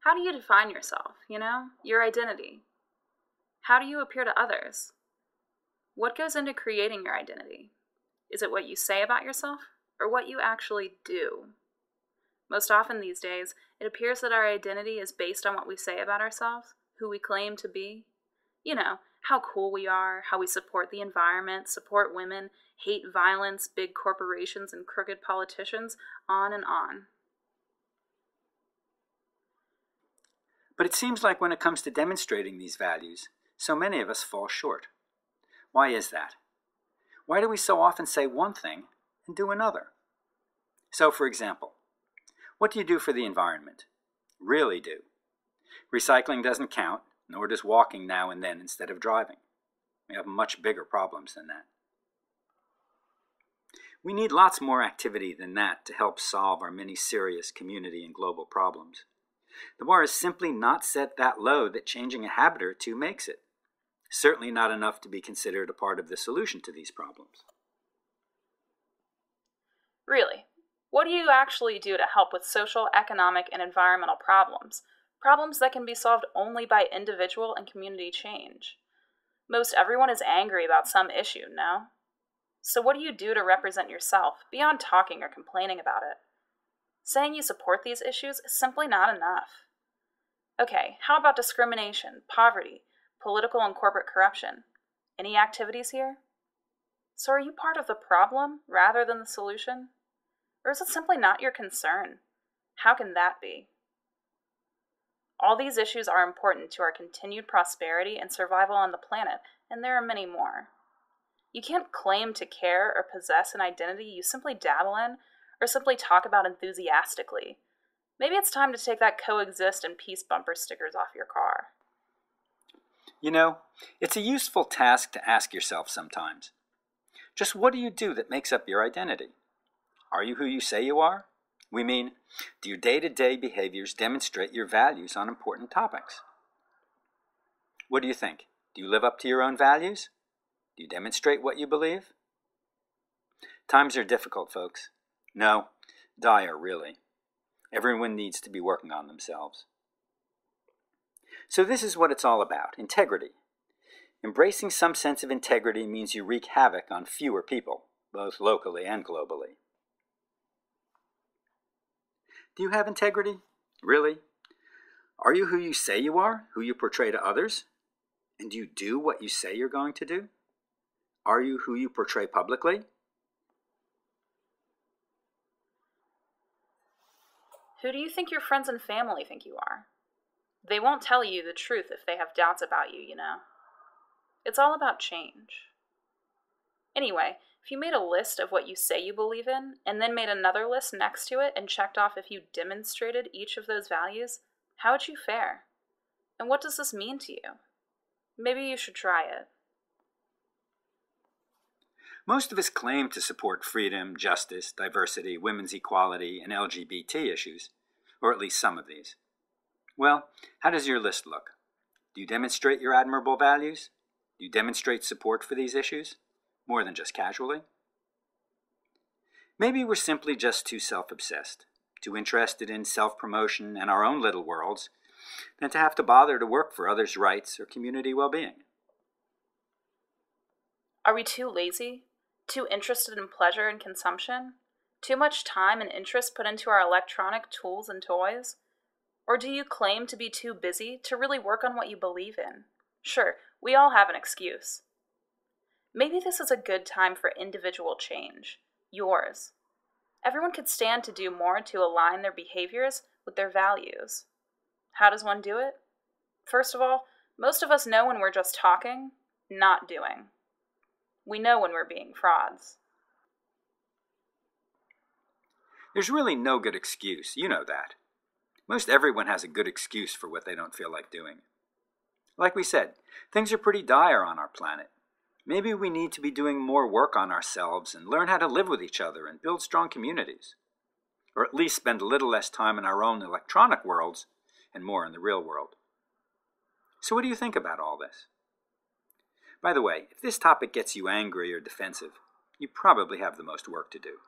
How do you define yourself, your identity? How do you appear to others? What goes into creating your identity? Is it what you say about yourself, or what you actually do? Most often these days, it appears that our identity is based on what we say about ourselves, who we claim to be. How cool we are, how we support the environment, support women, hate violence, big corporations, and crooked politicians, on and on. But it seems like when it comes to demonstrating these values, so many of us fall short. Why is that? Why do we so often say one thing and do another? So, for example, what do you do for the environment? Really do. Recycling doesn't count, nor does walking now and then instead of driving. We have much bigger problems than that. We need lots more activity than that to help solve our many serious community and global problems. The bar is simply not set that low that changing a habit or two makes it. Certainly not enough to be considered a part of the solution to these problems. Really, what do you actually do to help with social, economic, and environmental problems? Problems that can be solved only by individual and community change. Most everyone is angry about some issue, no? So what do you do to represent yourself, beyond talking or complaining about it? Saying you support these issues is simply not enough. Okay, how about discrimination, poverty, political and corporate corruption? Any activities here? So are you part of the problem rather than the solution? Or is it simply not your concern? How can that be? All these issues are important to our continued prosperity and survival on the planet, and there are many more. You can't claim to care or possess an identity you simply dabble in, or simply talk about enthusiastically. Maybe it's time to take that coexist and peace bumper stickers off your car. It's a useful task to ask yourself sometimes. Just what do you do that makes up your identity? Are you who you say you are? We mean, do your day-to-day behaviors demonstrate your values on important topics? What do you think? Do you live up to your own values? Do you demonstrate what you believe? Times are difficult, folks. No, dire, really. Everyone needs to be working on themselves. So this is what it's all about, integrity. Embracing some sense of integrity means you wreak havoc on fewer people, both locally and globally. Do you have integrity? Really? Are you who you say you are, who you portray to others? And do you do what you say you're going to do? Are you who you portray publicly? Who do you think your friends and family think you are? They won't tell you the truth if they have doubts about you, It's all about change. Anyway, if you made a list of what you say you believe in, and then made another list next to it and checked off if you demonstrated each of those values, how would you fare? And what does this mean to you? Maybe you should try it. Most of us claim to support freedom, justice, diversity, women's equality, and LGBT issues, or at least some of these. Well, how does your list look? Do you demonstrate your admirable values? Do you demonstrate support for these issues? More than just casually? Maybe we're simply just too self-obsessed, too interested in self-promotion and our own little worlds, than to have to bother to work for others' rights or community well-being. Are we too lazy? Too interested in pleasure and consumption? Too much time and interest put into our electronic tools and toys? Or do you claim to be too busy to really work on what you believe in? Sure, we all have an excuse. Maybe this is a good time for individual change. Yours. Everyone could stand to do more to align their behaviors with their values. How does one do it? First of all, most of us know when we're just talking, not doing. We know when we're being frauds. There's really no good excuse, you know that. Most everyone has a good excuse for what they don't feel like doing. Like we said, things are pretty dire on our planet. Maybe we need to be doing more work on ourselves and learn how to live with each other and build strong communities. Or at least spend a little less time in our own electronic worlds and more in the real world. So what do you think about all this? By the way, if this topic gets you angry or defensive, you probably have the most work to do.